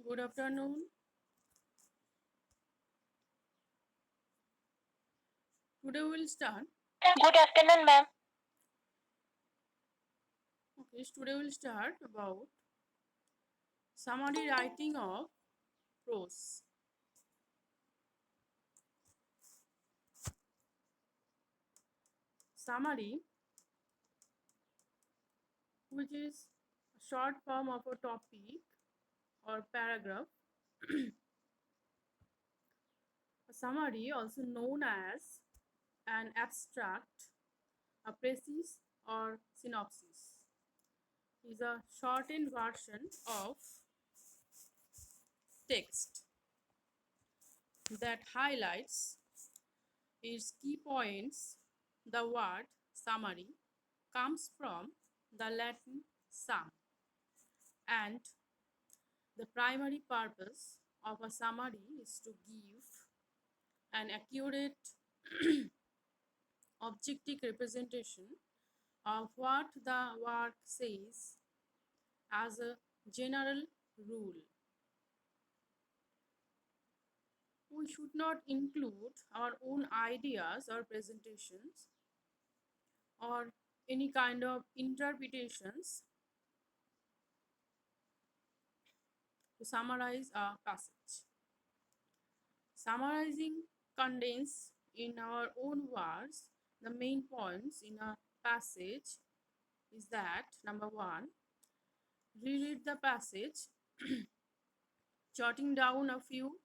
Good afternoon. Today we'll start. Good afternoon, ma'am. Today we'll start about summary writing of prose. Summary, which is a short form of a topic or paragraph. A summary, also known as an abstract, a preface, or synopsis, is a shortened version of text that highlights its key points. The word summary comes from the Latin sum, and the primary purpose of a summary is to give an accurate objective representation of what the work says. As a general rule, we should not include our own ideas or presentations or any kind of interpretations to summarize a passage. Summarizing condense in our own words the main points in a passage is that number one, reread the passage, jotting down a few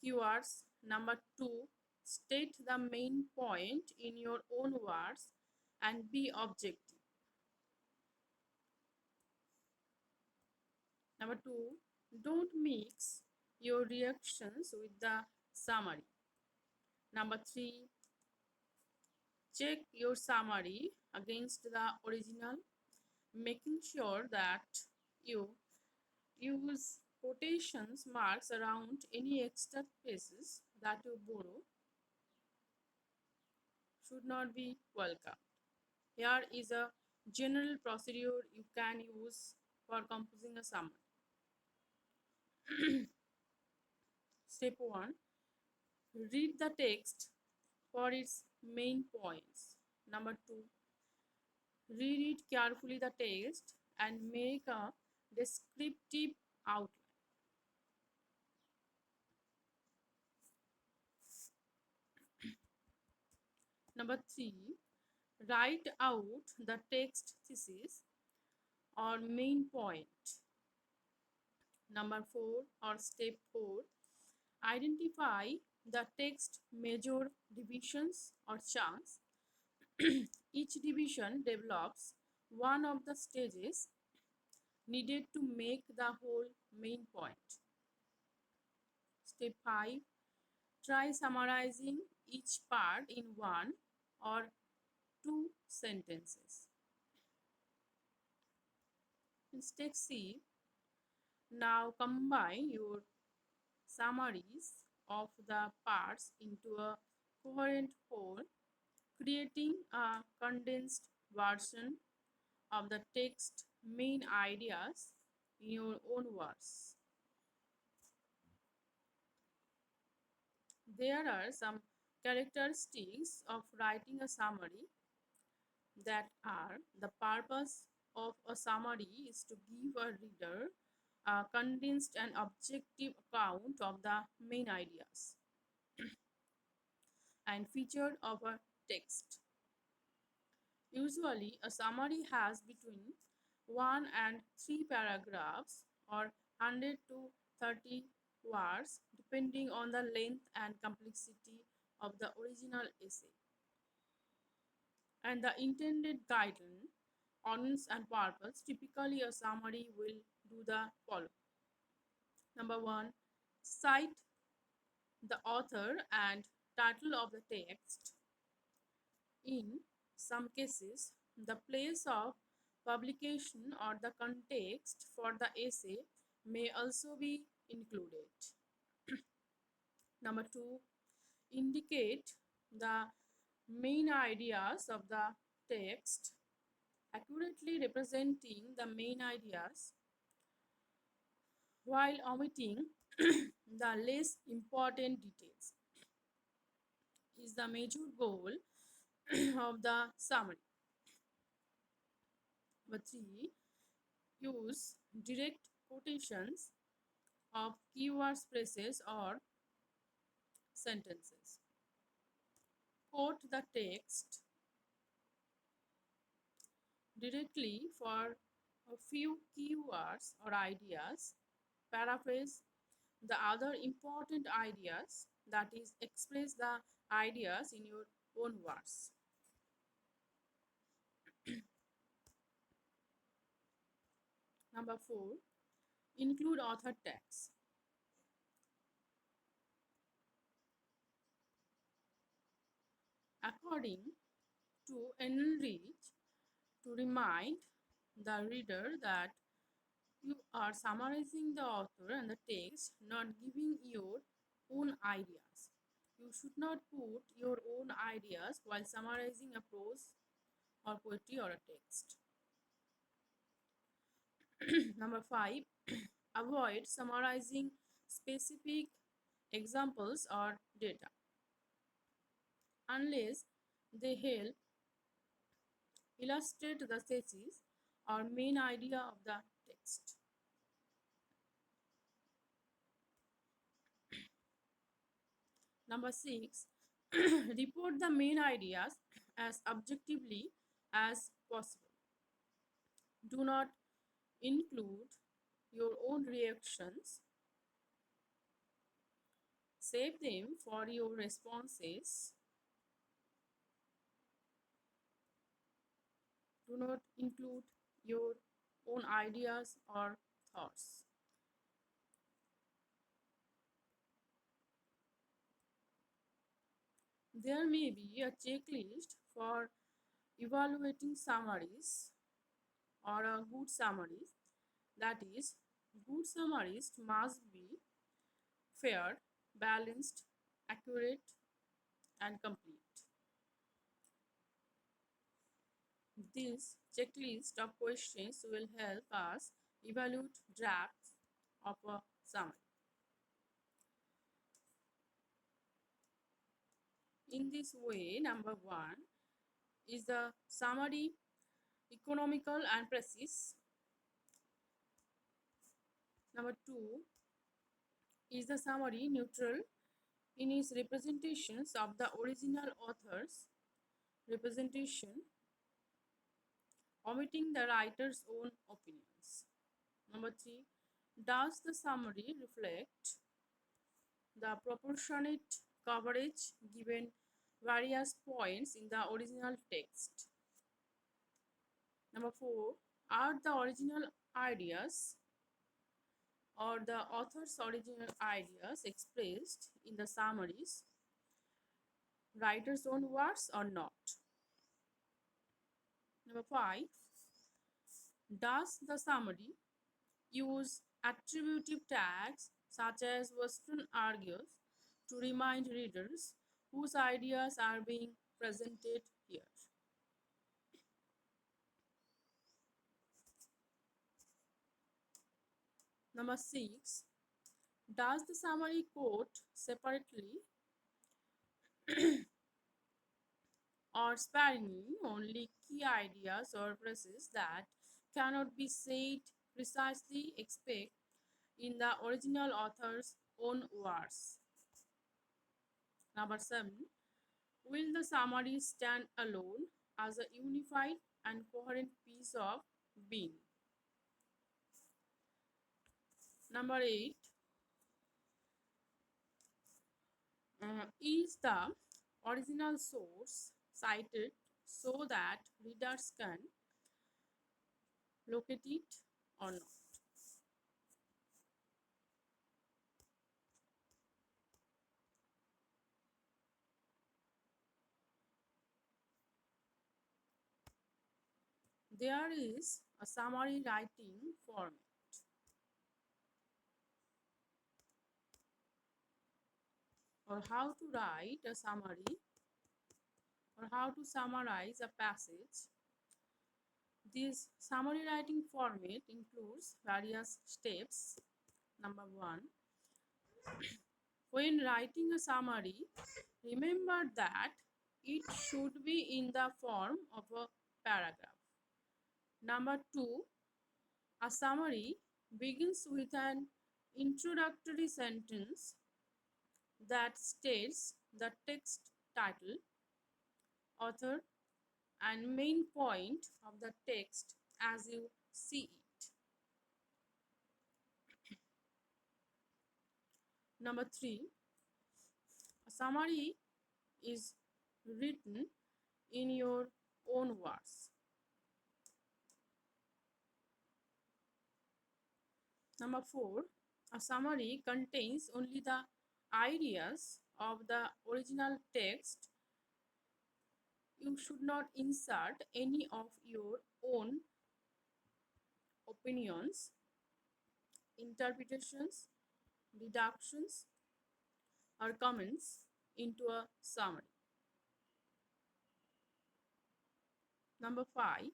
keywords. Number two, state the main point in your own words and be objective. Number two, don't mix your reactions with the summary. Number three, check your summary against the original, making sure that you use quotations marks around any extra spaces that you borrow should not be welcome. Here is a general procedure you can use for composing a summary. Step 1, read the text for its main points. Number 2, read it carefully the text and make a descriptive outline. Number 3, write out the text thesis or main point. Number 4 or step 4, identify the text major divisions or chunks. Each division develops one of the stages needed to make the whole main point. Step 5, try summarizing each part in one or two sentences. In step C, now combine your summaries of the parts into a coherent whole, creating a condensed version of the text main ideas in your own words. There are some characteristics of writing a summary that are: the purpose of a summary is to give a reader a condensed and objective account of the main ideas and featured of a text. Usually, a summary has between 1 and 3 paragraphs or 100 to 30 words, depending on the length and complexity of the original essay. And the intended guideline, audience, and purpose. Typically, a summary will do the following. Number 1, cite the author and title of the text. In some cases, the place of publication or the context for the essay may also be included. Number 2, indicate the main ideas of the text. Accurately representing the main ideas while omitting the less important details is the major goal of the summary. Number 3, use direct quotations of keywords, phrases, or sentences. Quote the text directly for a few keywords or ideas. Paraphrase the other important ideas, that is, express the ideas in your own words. Number 4, include author tags. According to Enrich, to remind the reader that you are summarizing the author and the text, not giving your own ideas. You should not put your own ideas while summarizing a prose or poetry or a text. Number 5, avoid summarizing specific examples or data unless they help illustrate the thesis or main idea of the text. Number 6, report the main ideas as objectively as possible. Do not include your own reactions. Save them for your responses. Do not include your own ideas or thoughts. There may be a checklist for evaluating summaries or a good summaries. That is, good summaries must be fair, balanced, accurate, and complete. This checklist of questions will help us evaluate drafts of a summary. In this way, number 1 is the summary economical and precise. Number 2 is the summary neutral in its representations of the original author's representation, omitting the writer's own opinions. Number 3, does the summary reflect the proportionate coverage given various points in the original text? Number 4, are the original ideas or the author's original ideas expressed in the summaries writer's own words or not? Number 5, does the summary use attributive tags such as Western argues to remind readers whose ideas are being presented here? Number 6, does the summary quote separately or sparingly only key ideas or phrases that cannot be said precisely except in the original author's own words? Number 7, will the summary stand alone as a unified and coherent piece of being? Number 8, is the original source cited so that readers can locate it or not? There is a summary writing format or how to write a summary or how to summarize a passage. This summary writing format includes various steps Number one, when writing a summary, remember that it should be in the form of a paragraph. Number two, a summary begins with an introductory sentence that states the text title, author, and main point of the text as you see it. Number three, a summary is written in your own words. Number four, a summary contains only the ideas of the original text. You should not insert any of your own opinions, interpretations, deductions, or comments into a summary. Number five,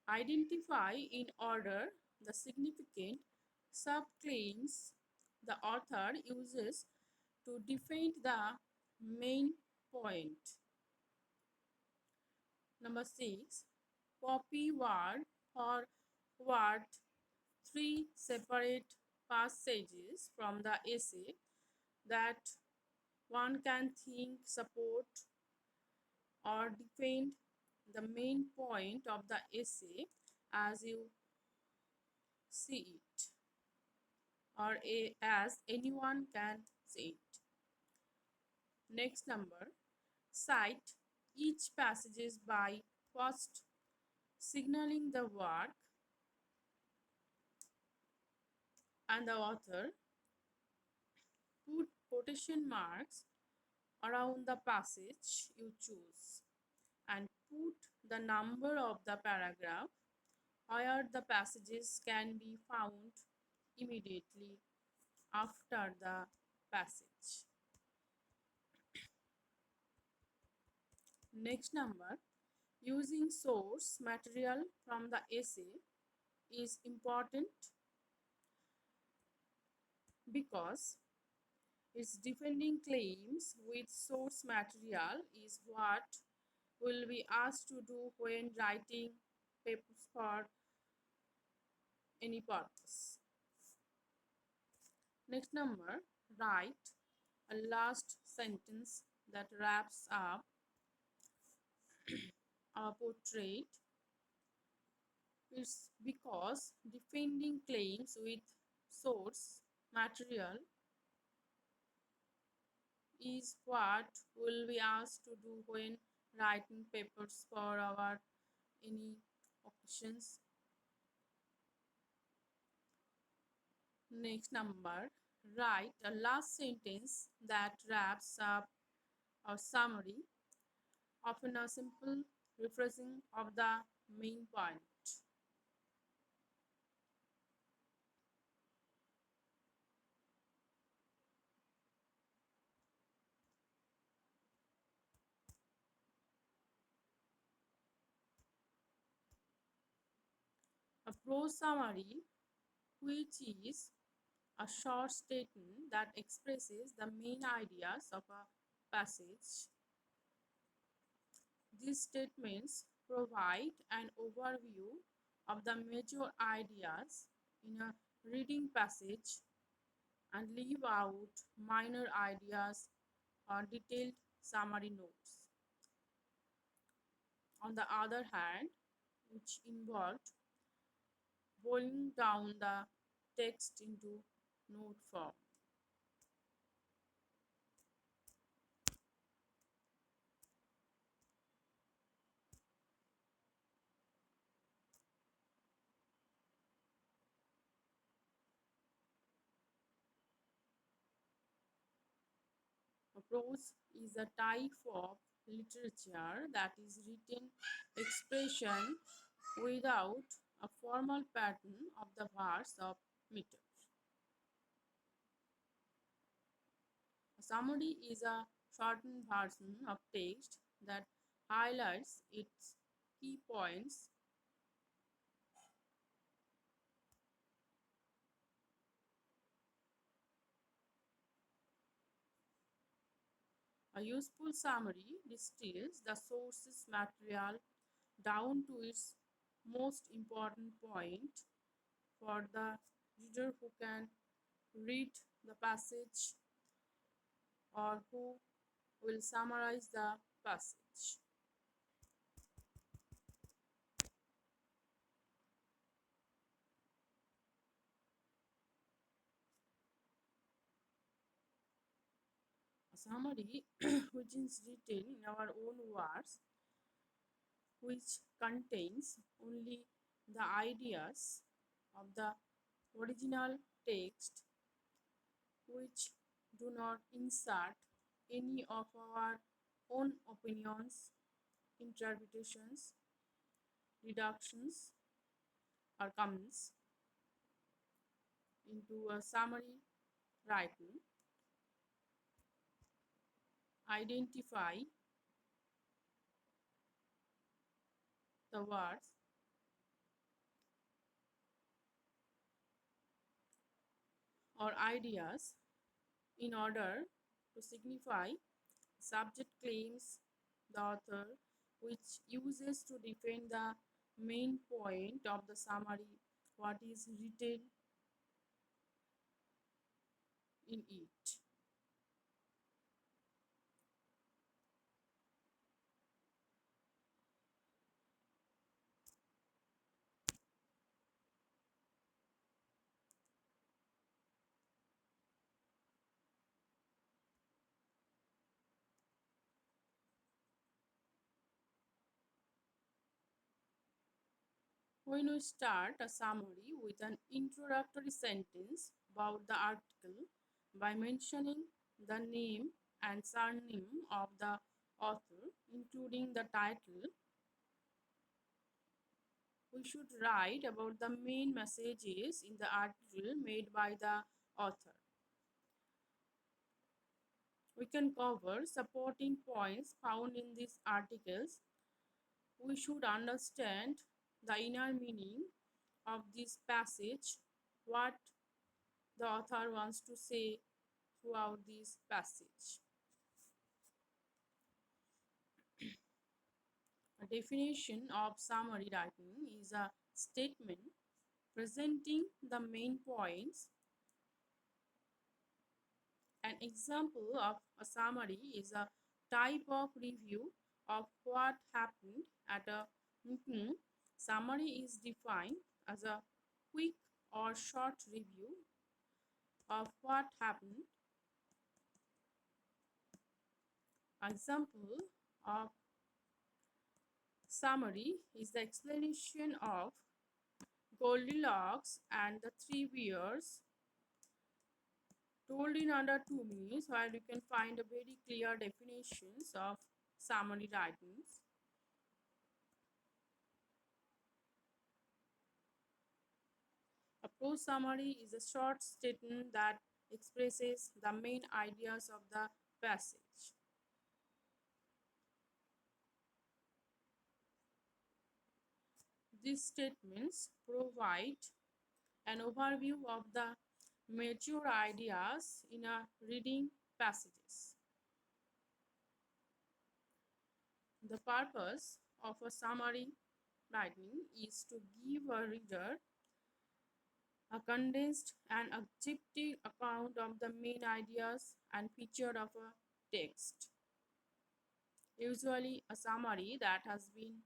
identify in order the significant subclaims the author uses to defend the main point. Number six, copy word for word three separate passages from the essay that one can think, support, or defend the main point of the essay as you see it, or as anyone can see it. Next number, cite each passages by first signaling the work and the author. Put quotation marks around the passage you choose and put the number of the paragraph where the passages can be found immediately after the passage. Next number, using source material from the essay is important because its defending claims with source material is what will be asked to do when writing papers for any purpose. Next number, write a last sentence that wraps up our portrait. It's because defending claims with source material is what we'll be asked to do when writing papers for our any occasions. Next number, write a last sentence that wraps up our summary, often a simple rephrasing of the main point. A prose summary, which is a short statement that expresses the main ideas of a passage. These statements provide an overview of the major ideas in a reading passage and leave out minor ideas or detailed summary notes. On the other hand, which involved boiling down the text into note form. Prose is a type of literature that is written expression without a formal pattern of the verse or meter. A summary is a shortened version of text that highlights its key points. A useful summary distills the source's material down to its most important point for the reader who can read the passage or who will summarize the passage. A summary which is written in our own words, which contains only the ideas of the original text, which do not insert any of our own opinions, interpretations, deductions, or comments into a summary writing, identify the words or ideas in order to signify subject claims the author, which uses to defend the main point of the summary, what is written in it. When we start a summary with an introductory sentence about the article by mentioning the name and surname of the author, including the title, we should write about the main messages in the article made by the author. We can cover supporting points found in these articles. We should understand the inner meaning of this passage, what the author wants to say throughout this passage. A definition of summary writing is a statement presenting the main points. An example of a summary is a type of review of what happened at a meeting. Summary is defined as a quick or short review of what happened. Example of summary is the explanation of Goldilocks and the Three Bears told in under 2 minutes, where you can find a very clear definitions of summary writings. A prose summary is a short statement that expresses the main ideas of the passage. These statements provide an overview of the mature ideas in a reading passages. The purpose of a summary writing is to give a reader a condensed and objective account of the main ideas and feature of a text. Usually, a summary that has been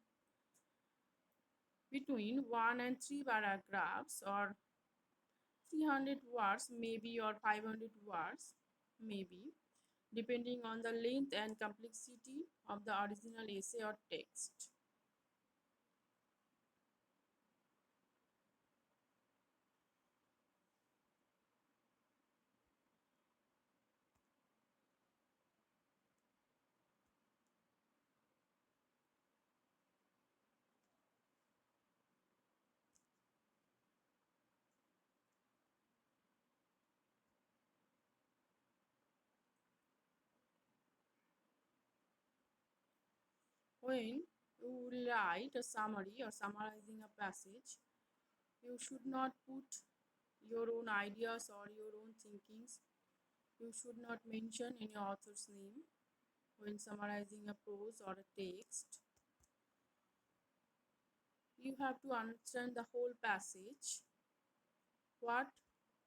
between 1 and 3 paragraphs or 300 words maybe or 500 words maybe, depending on the length and complexity of the original essay or text. When you write a summary or summarizing a passage, you should not put your own ideas or your own thinkings. You should not mention any author's name. when summarizing a prose or a text, you have to understand the whole passage, what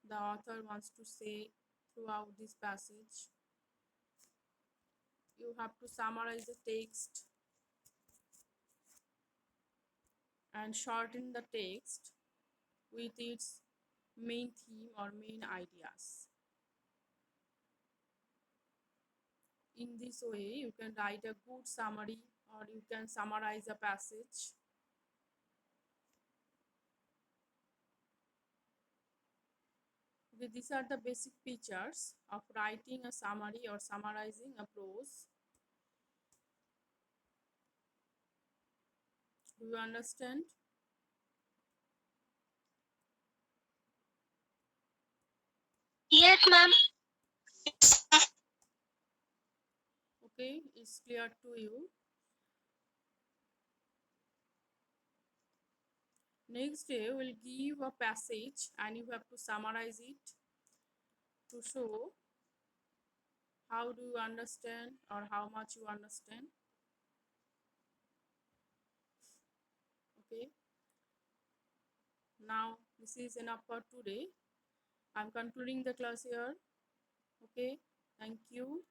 the author wants to say throughout this passage. You have to summarize the text and shorten the text with its main theme or main ideas. In this way, you can write a good summary or you can summarize a passage. Okay, these are the basic features of writing a summary or summarizing a prose. Do you understand? Yes, ma'am. Okay, it's clear to you. Next day, we'll give a passage and you have to summarize it to show how do you understand or how much you understand. Okay, now this is enough for today. I'm concluding the class here. Okay, thank you.